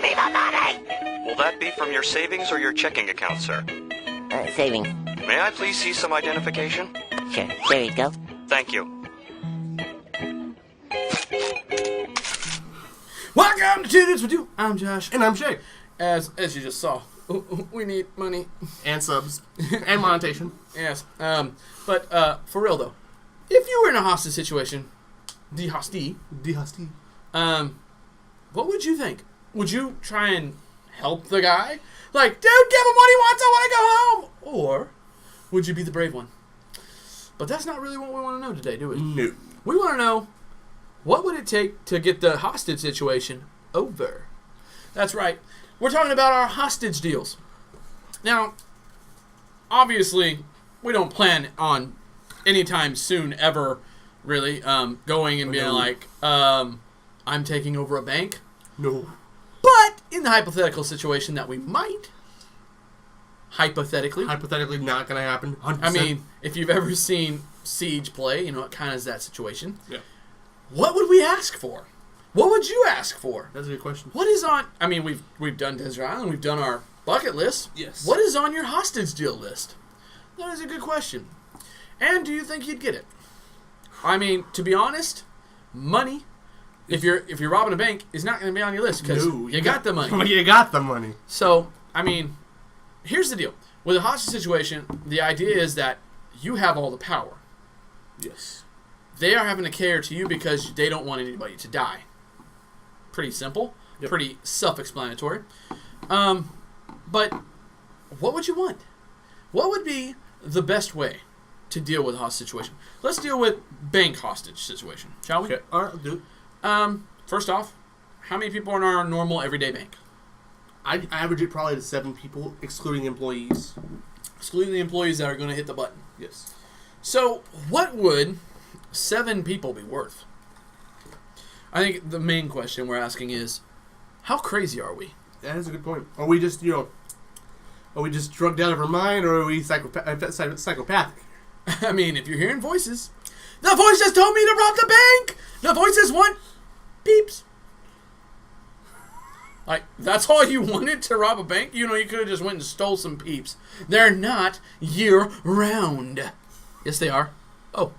me the money! Will that be from your savings or your checking account, sir? Savings. May I please see some identification? Sure. There you go. Thank you. Welcome to Two Dudes with You. I'm Josh. And I'm Shae. As you just saw, we need money. And subs. And monetization. Yes. But for real though, if you were in a hostage situation, the hostie, what would you think? Would you try and help the guy? Like, dude, give him what he wants, I want to go home! Or would you be the brave one? But that's not really what we want to know today, do we? No. We want to know, what would it take to get the hostage situation over? That's right. We're talking about our hostage deals. Now, obviously, we don't plan on anytime soon ever, really, going and being like, I'm taking over a bank. No. But in the hypothetical situation that we might, hypothetically, Not going to happen. 100%. I mean, if you've ever seen Siege play, you know, it kind of is that situation. Yeah. What would we ask for? What would you ask for? That's a good question. What is on... I mean, we've done Desert Island. We've done our bucket list. Yes. What is on your hostage deal list? That is a good question. And do you think you'd get it? I mean, to be honest, money, if you're robbing a bank, is not going to be on your list because you got the money. You got the money. So, I mean, here's the deal. With a hostage situation, the idea is that you have all the power. Yes. They are having to care to you because they don't want anybody to die. Pretty simple. Yep. Pretty self-explanatory. But what would you want? What would be the best way to deal with a hostage situation? Let's deal with bank hostage situation, shall we? Okay. All right, do it. First off, how many people are in our normal everyday bank? I average it probably to 7 people, excluding employees. Excluding the employees that are going to hit the button. Yes. So, what would 7 people be worth? I think the main question we're asking is, how crazy are we? That is a good point. Are we just, are we just drugged out of our mind, or are we psychopathic? I mean, if you're hearing voices, the voices told me to rob the bank! The voices want peeps. Like, that's all you wanted to rob a bank? You know, you could have just went and stole some peeps. They're not year-round. Yes, they are. Oh.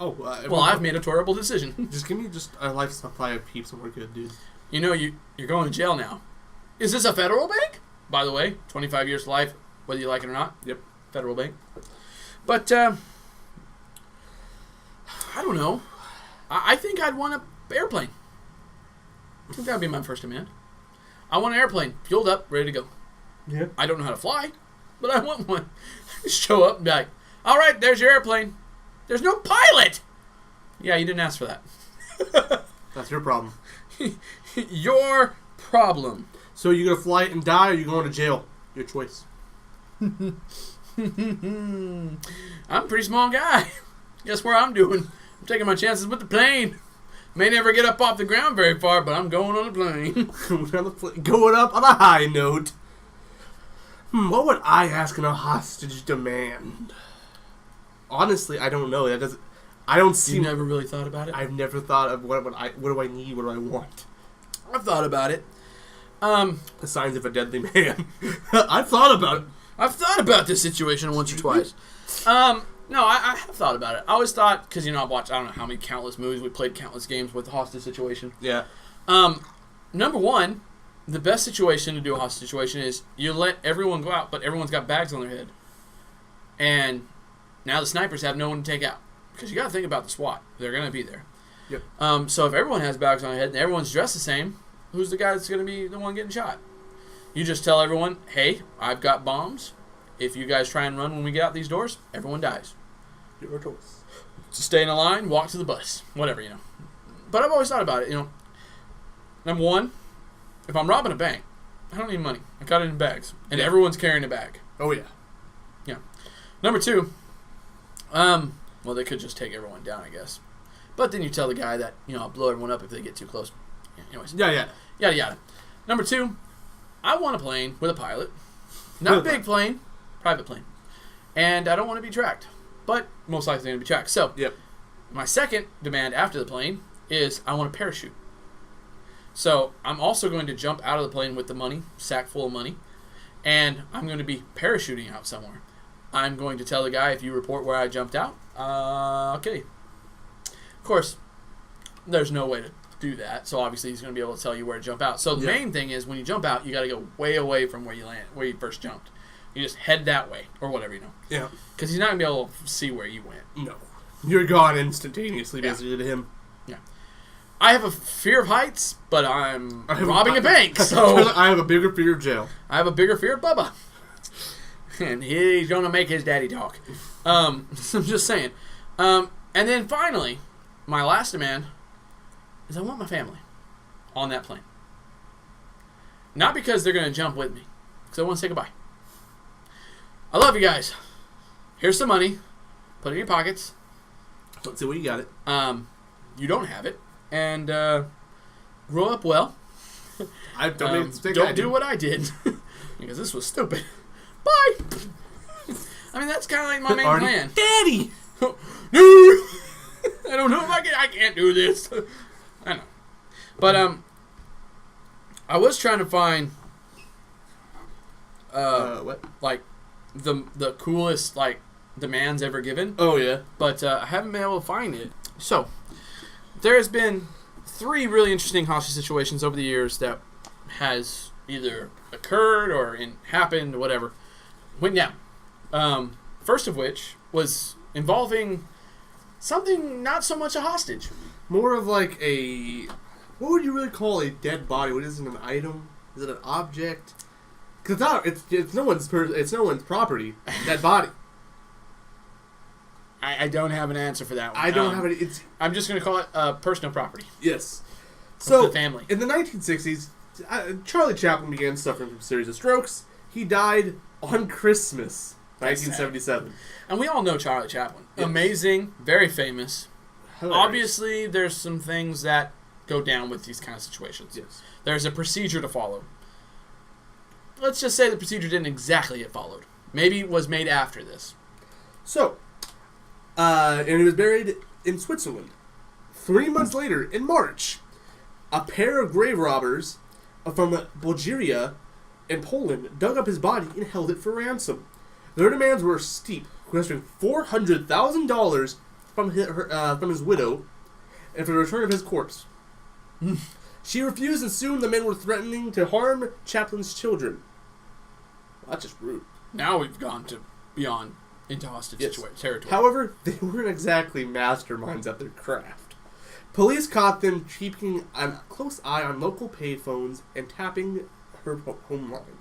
Oh, well, I've made a terrible decision. Just give me just a life supply of peeps and we're good, dude. You know, you're going to jail now. Is this a federal bank? By the way, 25 years to life, whether you like it or not. Yep. Federal bank. But, I don't know. I think I'd want an airplane. I think that would be my first demand. I want an airplane, fueled up, ready to go. Yeah. I don't know how to fly, but I want one. Show up and be like, all right, there's your airplane. There's no pilot! Yeah, you didn't ask for that. That's your problem. Your problem. So you're going to fly it and die, or you're going to jail? Your choice. I'm a pretty small guy. Guess where I'm doing? I'm taking my chances with the plane. May never get up off the ground very far, but I'm going on a plane. Going up on a high note. What would I ask in a hostage demand? Honestly, I don't know. I don't see. You never really thought about it? I've never thought of what do I need? What do I want? I've thought about it. The signs of a deadly man. I've thought about it. I've thought about this situation once or twice. No, I have thought about it. I always thought, because, you know, I've watched, I don't know how many countless movies, we played countless games with the hostage situation. Yeah. Number one, the best situation to do a hostage situation is you let everyone go out, but everyone's got bags on their head. And now the snipers have no one to take out. Because you got to think about the SWAT. They're going to be there. Yep. So if everyone has bags on their head and everyone's dressed the same, who's the guy that's going to be the one getting shot? You just tell everyone, hey, I've got bombs. If you guys try and run when we get out these doors, everyone dies. Your choice. So stay in a line, walk to the bus. Whatever, you know. But I've always thought about it, you know. Number one, if I'm robbing a bank, I don't need money. I got it in bags. And everyone's carrying a bag. Oh, yeah. Yeah. Number two, well, they could just take everyone down, I guess. But then you tell the guy that, you know, I'll blow everyone up if they get too close. Anyways. Yeah. Yada, yada. Number two, I want a plane with a pilot. Not a big plane, private plane. And I don't want to be tracked. But most likely going to be tracked. So, Yep. my second demand after the plane is I want a parachute. So I'm also going to jump out of the plane with the money, sack full of money, and I'm going to be parachuting out somewhere. I'm going to tell the guy, if you report where I jumped out, okay. Of course, there's no way to do that, so obviously he's going to be able to tell you where to jump out. So the main thing is, when you jump out, you got to go way away from where you first jumped. You just head that way, or whatever, Yeah. Because he's not going to be able to see where you went. No. You're gone instantaneously, basically, to him. Yeah. I have a fear of heights, but I'm robbing a bank, so... I have a bigger fear of jail. I have a bigger fear of Bubba. And he's going to make his daddy talk. I'm just saying. And then finally, my last demand is I want my family on that plane. Not because they're going to jump with me, because I want to say goodbye. I love you guys. Here's some money. Put it in your pockets. Let's see what you got it. You don't have it. And grow up well. I don't make the mistake don't do what I did. Because this was stupid. Bye! I mean, that's kind of like my main plan. Daddy! No! I don't know if I can't do this. I know. But, I was trying to find, what? like, the coolest, like, demands ever given. Oh, yeah. But, I haven't been able to find it. So, there has been 3 really interesting hostage situations over the years that has either occurred or happened or whatever. Went down. First of which was involving something not so much a hostage. More of like a... What would you really call a dead body? What is it, an item? Is it an object? Because it's no one's property. Dead body. I don't have an answer for that one. I don't have it. I'm just going to call it personal property. Yes. So, the family. In the 1960s, Charlie Chaplin began suffering from a series of strokes. He died on Christmas, 1977. And we all know Charlie Chaplin. Yes. Amazing, very famous. Hilarious. Obviously, there's some things that go down with these kind of situations. Yes. There's a procedure to follow. Let's just say the procedure didn't exactly get followed. Maybe it was made after this. So, and he was buried in Switzerland. 3 months later, in March, a pair of grave robbers from Bulgaria and Poland dug up his body and held it for ransom. Their demands were steep, requesting $400,000 from his widow and for the return of his corpse. She refused, and soon the men were threatening to harm Chaplin's children. Well, that's just rude. Now we've gone to beyond into hostage territory. However, they weren't exactly masterminds at their craft. Police caught them keeping a close eye on local payphones and tapping her home line.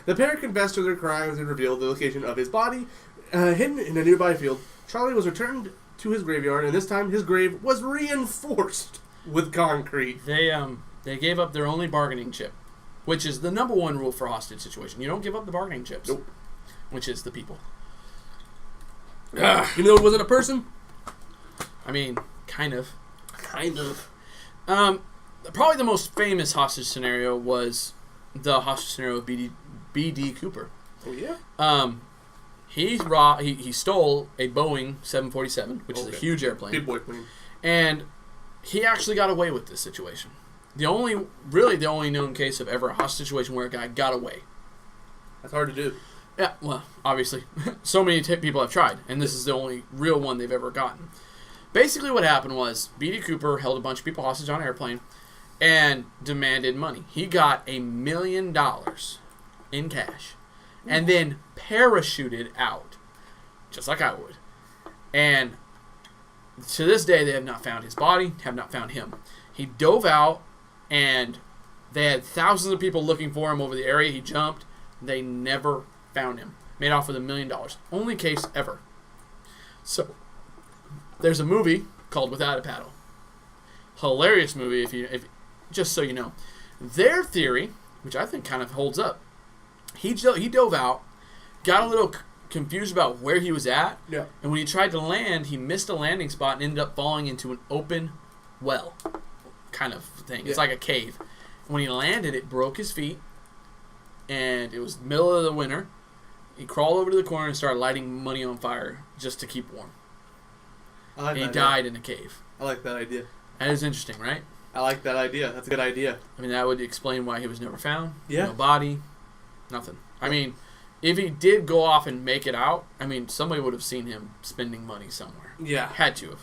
The pair confessed to their crimes and revealed the location of his body, hidden in a nearby field. Charlie was returned to his graveyard, and this time his grave was reinforced with concrete. They gave up their only bargaining chip, which is the number one rule for hostage situation. You don't give up the bargaining chips. Nope. Which is the people. Even though it wasn't a person? I mean, kind of. Kind of. Probably the most famous hostage scenario was the hostage scenario of B.D. Cooper. Oh, yeah? He stole a Boeing 747, which is a huge airplane. Big boy plane. And he actually got away with this situation. The only known case of ever a hostage situation where a guy got away. That's hard to do. Yeah, well, obviously. So many people have tried, and this is the only real one they've ever gotten. Basically what happened was B.D. Cooper held a bunch of people hostage on an airplane and demanded money. He got $1 million in cash and then parachuted out, just like I would. And to this day, they have not found his body, have not found him. He dove out, and they had thousands of people looking for him over the area he jumped. They never found him. Made off with $1 million. Only case ever. So, there's a movie called Without a Paddle. Hilarious movie, if just so you know. Their theory, which I think kind of holds up, he dove out, got a little confused about where he was at, Yeah. and when he tried to land, he missed a landing spot and ended up falling into an open well kind of thing. It's Yeah. like a cave. When he landed, it broke his feet, and it was middle of the winter. He crawled over to the corner and started lighting money on fire just to keep warm. I like And he that died in a cave. I like that idea. That is interesting, right? I like that idea. That's a good idea. I mean, that would explain why he was never found. Yeah. No body. Nothing. I mean, if he did go off and make it out, I mean, somebody would have seen him spending money somewhere. Yeah. Had to have.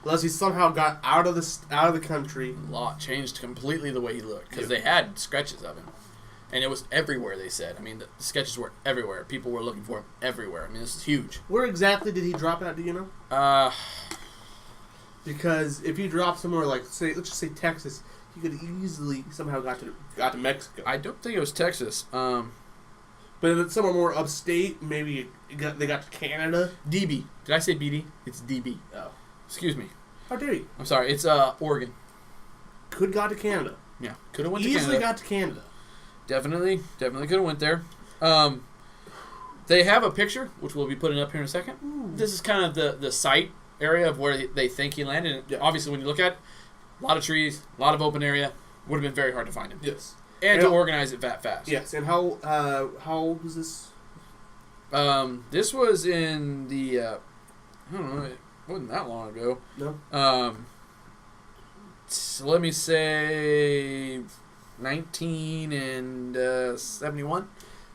Unless he somehow got out of the country. Law changed completely the way he looked because they had sketches of him, and it was everywhere. They said, I mean, the sketches were everywhere. People were looking for him everywhere. I mean, this is huge. Where exactly did he drop out? Do you know? Because if he dropped somewhere like, say, let's just say Texas, he could easily somehow got to Mexico. I don't think it was Texas. But if it's somewhere more upstate, maybe they got to Canada. DB. Did I say BD? It's DB. Oh. Excuse me. How dare you? I'm sorry. It's Oregon. Could got to Canada. Yeah. Could have went to Easily Canada. got to Canada. Definitely could have went there. They have a picture, which we'll be putting up here in a second. Ooh. This is kind of the site area of where they think he landed. And obviously, when you look at it, a lot of trees, a lot of open area, would have been very hard to find him. Yes. And to organize it that fast. Yes. And how old was this? This was in the, I don't know, it wasn't that long ago. No. So let me say 1971,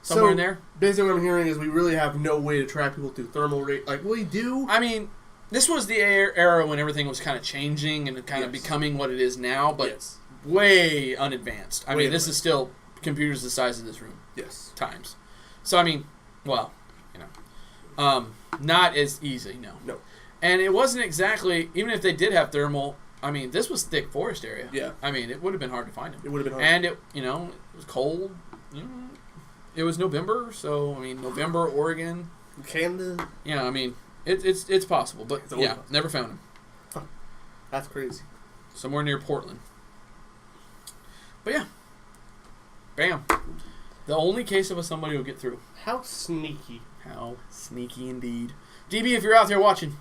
somewhere in there. Basically, what I'm hearing is we really have no way to track people through thermal rate. Like, we do. I mean, this was the era when everything was kind of changing and kind of becoming what it is now, but way unadvanced. I mean, this is still computers the size of this room. Yes. Times. So, I mean, well, not as easy, no. No. And it wasn't exactly, even if they did have thermal, I mean, this was thick forest area. Yeah. I mean, it would have been hard to find him. It would have been hard. And it was cold. It was November, so I mean, November, Oregon, Canada. Yeah, I mean, it's possible, but It's always yeah, possible. never found him. Huh. That's crazy. Somewhere near Portland. But yeah, bam. The only case of somebody who will get through. How sneaky. How sneaky indeed. DB, if you're out there watching,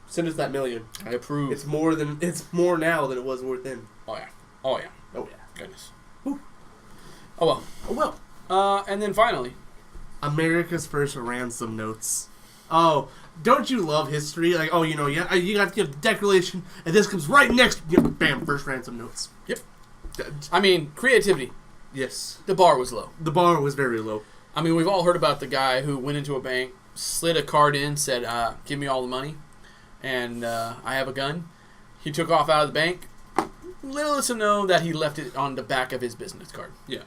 Send us that million. I approve. It's more now than it was worth then. Oh yeah. Oh yeah. Oh yeah. Goodness. Whew. Oh well. Oh well. And then finally, America's first ransom notes. Oh, don't you love history? Like, oh, you got to give the Declaration, and this comes right next. Bam, first ransom notes. Yep. I mean, creativity. Yes. The bar was low. The bar was very low. I mean, we've all heard about the guy who went into a bank, slid a card in, said, give me all the money, and I have a gun. He took off out of the bank. Little to know that he left it on the back of his business card. Yeah.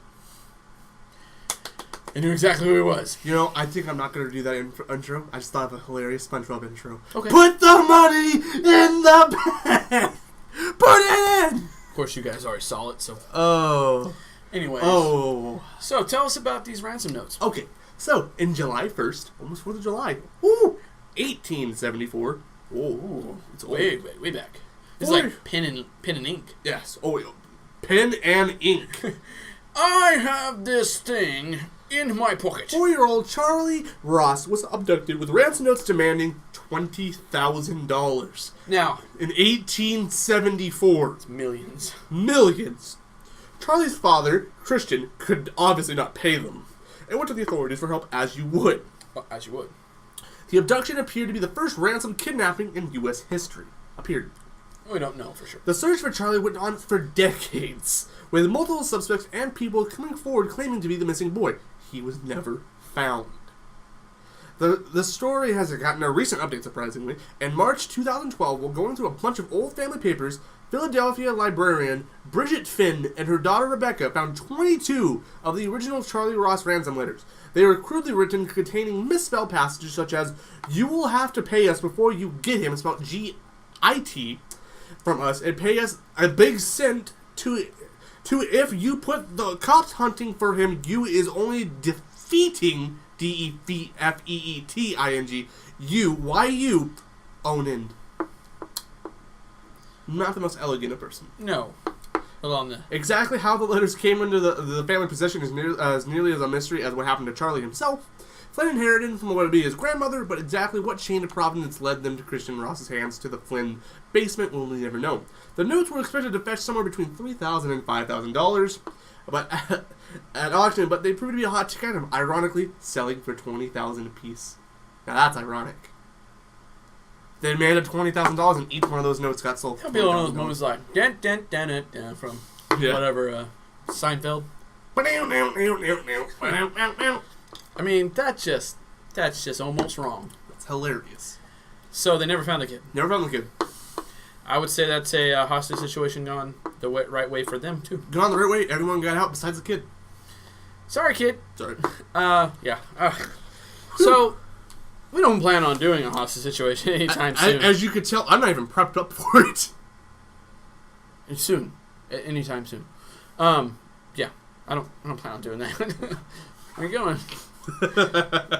I knew exactly who he was. I think I'm not going to do that intro. I just thought of a hilarious SpongeBob intro. Okay. Put the money in the bank! Put it in! Of course, you guys already saw it, so... Oh. Anyways. Oh. So, tell us about these ransom notes. Okay. So, in July 1st, almost 4th of July, 1874. Ooh. It's way back. It's like pen and ink. Yes. Oh, pen and ink. I have this thing in my pocket. 4-year-old Charlie Ross was abducted with ransom notes demanding $20,000. Now, In 1874. it's millions. Millions. Charlie's father, Christian, could obviously not pay them, and went to the authorities for help as you would. Well, as you would. The abduction appeared to be the first ransom kidnapping in U.S. history. We don't know for sure. The search for Charlie went on for decades, with multiple suspects and people coming forward claiming to be the missing boy. He was never found. The story has gotten a recent update, surprisingly. In March 2012, while going through a bunch of old family papers, Philadelphia librarian Bridget Finn and her daughter Rebecca found 22 of the original Charlie Ross ransom letters. They were crudely written, containing misspelled passages such as, "You will have to pay us before you get him," spelled G-I-T, from us, and pay us a big cent to if you put the cops hunting for him, you is only defeating, D-E-F-E-E-T-I-N-G, you own end. Not the most elegant of person. No. Along the... Exactly how the letters came into the family possession is nearly as a mystery as what happened to Charlie himself. Flynn inherited from what would be his grandmother, but exactly what chain of provenance led them to Christian Ross's hands to the Flynn basement will we never know. The notes were expected to fetch somewhere between $3,000 and $5,000, but at auction, but they proved to be a hot ticket item, ironically selling for $20,000 apiece. Now that's ironic. They demanded $20,000, and each one of those notes got sold. It'll be one of those moments like dun dun dun dun, dun from whatever Seinfeld. I mean, that's just almost wrong. That's hilarious. So they never found the kid. Never found the kid. I would say that's a hostage situation gone the right way for them too. Gone the right way. Everyone got out besides the kid. Sorry, kid. Sorry. Yeah. So we don't plan on doing a hostage situation anytime soon. As you could tell, I'm not even prepped up for it. Soon, anytime soon. Yeah. I don't plan on doing that. Where you going?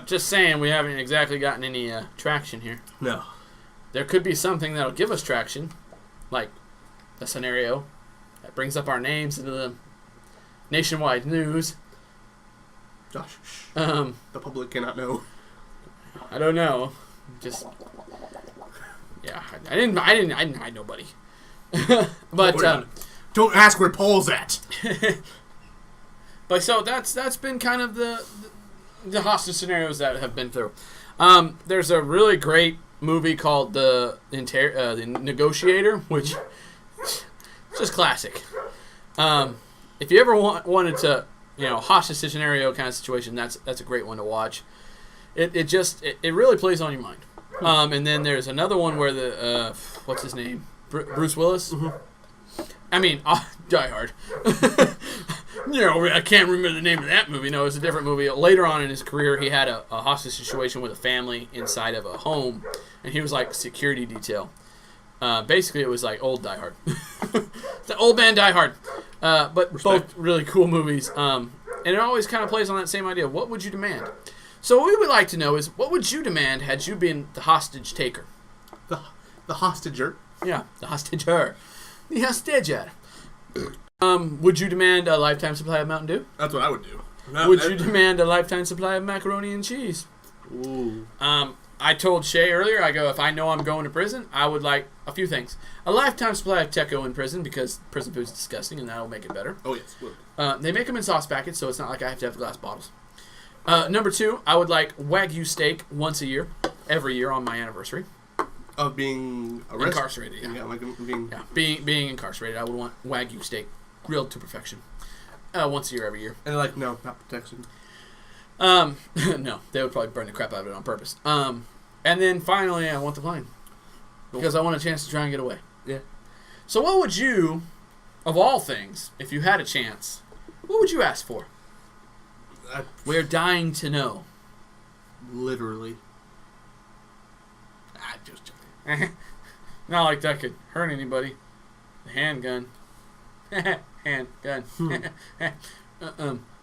Just saying, we haven't exactly gotten any traction here. No. There could be something that'll give us traction, like a scenario that brings up our names into the nationwide news. Josh, The public cannot know. I don't know. Just yeah, I didn't hide nobody. But don't ask where Paul's at. But so that's been kind of the hostage scenarios that have been through. There's a really great movie called The Negotiator, which is just classic. If you ever wanted to, hostage scenario kind of situation, that's a great one to watch. It really plays on your mind. And then there's another one where the what's his name, Bruce Willis. Mm-hmm. I mean, Die Hard. I can't remember the name of that movie. No, it's a different movie. Later on in his career, he had a hostage situation with a family inside of a home, and he was like security detail. Basically, it was like old Die Hard. The old man Die Hard. But Respect. both really cool movies. And it always kind of plays on that same idea. What would you demand? So what we would like to know is, what would you demand had you been the hostage taker? The hostager. Yeah, the hostager. The hostager. Would you demand a lifetime supply of Mountain Dew? That's what I would do. Would you demand a lifetime supply of macaroni and cheese? Ooh. I told Shae earlier, I go, if I know I'm going to prison, I would like a few things. A lifetime supply of Teco in prison, because prison food is disgusting, and that will make it better. Oh, yes. They make them in sauce packets, so it's not like I have to have glass bottles. Number 2, I would like Wagyu steak once a year, every year on my anniversary. Of being arrested? Incarcerated, yeah. Being incarcerated, I would want Wagyu steak grilled to perfection. Once a year, every year. And they're like, no, not protection. No, they would probably burn the crap out of it on purpose. And then finally, I want the plane. Because I want a chance to try and get away. Yeah. So what would you, of all things, if you had a chance, what would you ask for? We're dying to know. Literally. Just joking. Not like that could hurt anybody. The handgun. Handgun.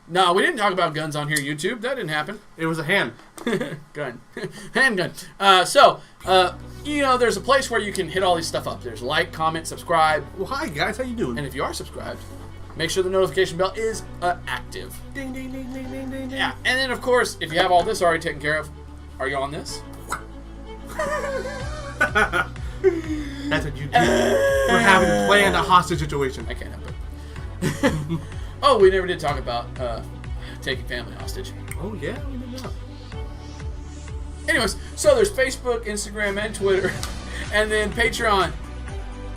No, we didn't talk about guns on here, YouTube. That didn't happen. It was a hand. Gun. Handgun. There's a place where you can hit all these stuff up. There's like, comment, subscribe. Well, hi, guys. How you doing? And if you are subscribed, make sure the notification bell is active. Ding, ding, ding, ding, ding, ding, ding. Yeah, and then, of course, if you have all this already taken care of, are you on this? That's what you do. We're having planned a hostage situation. I can't help it. Oh, we never did talk about taking family hostage. Oh, yeah? We did not. Anyways, so there's Facebook, Instagram, and Twitter, and then Patreon,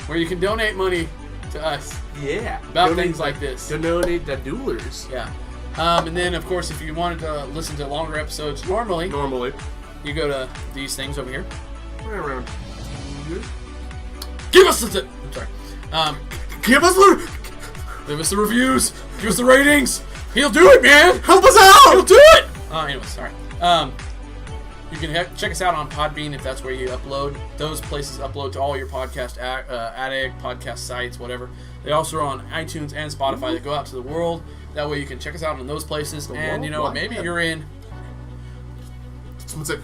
where you can donate money to us. Yeah. About things like this. Donate the doers. Yeah. And then, of course, if you wanted to listen to longer episodes normally, you go to these things over here. Right around here. Give us the... I'm sorry. Give us the reviews. Give us the ratings. He'll do it, man. Help us out. He'll do it. Anyways, sorry. You can check us out on Podbean if that's where you upload. Those places upload to all your podcast addict, podcast sites, whatever. They also are on iTunes and Spotify. They go out to the world. That way you can check us out on those places. And maybe you're in... Someone said...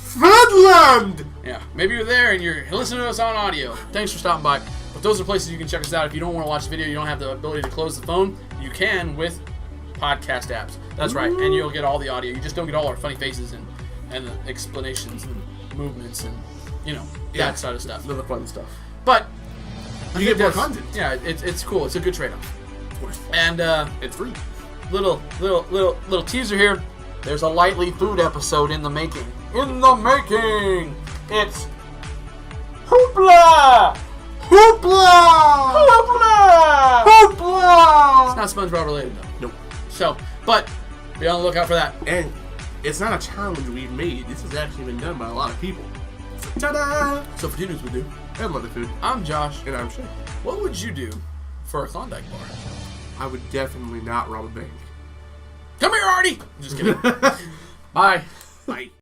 Finland! Yeah, maybe you're there and you're listening to us on audio. Thanks for stopping by. But those are places you can check us out. If you don't want to watch the video, you don't have the ability to close the phone, you can with podcast apps. That's right, and you'll get all the audio. You just don't get all our funny faces and the explanations and movements and, that side of stuff. None of the fun stuff. But you get more content. Yeah, it's cool. It's a good trade-off. Of course. And it's free. Little teaser here. There's a Lightly Food episode in the making. In the making! It's Hoopla! Hoopla! Hoopla! Hoopla! It's not SpongeBob related though. Nope. So, but be on the lookout for that. And it's not a challenge we've made. This has actually been done by a lot of people. So, ta-da! So for News we do. And Mother Food. I'm Josh. And I'm Shae. What would you do for a Klondike bar? I would definitely not rob a bank. Come here, Artie! Just kidding. Bye. Bye.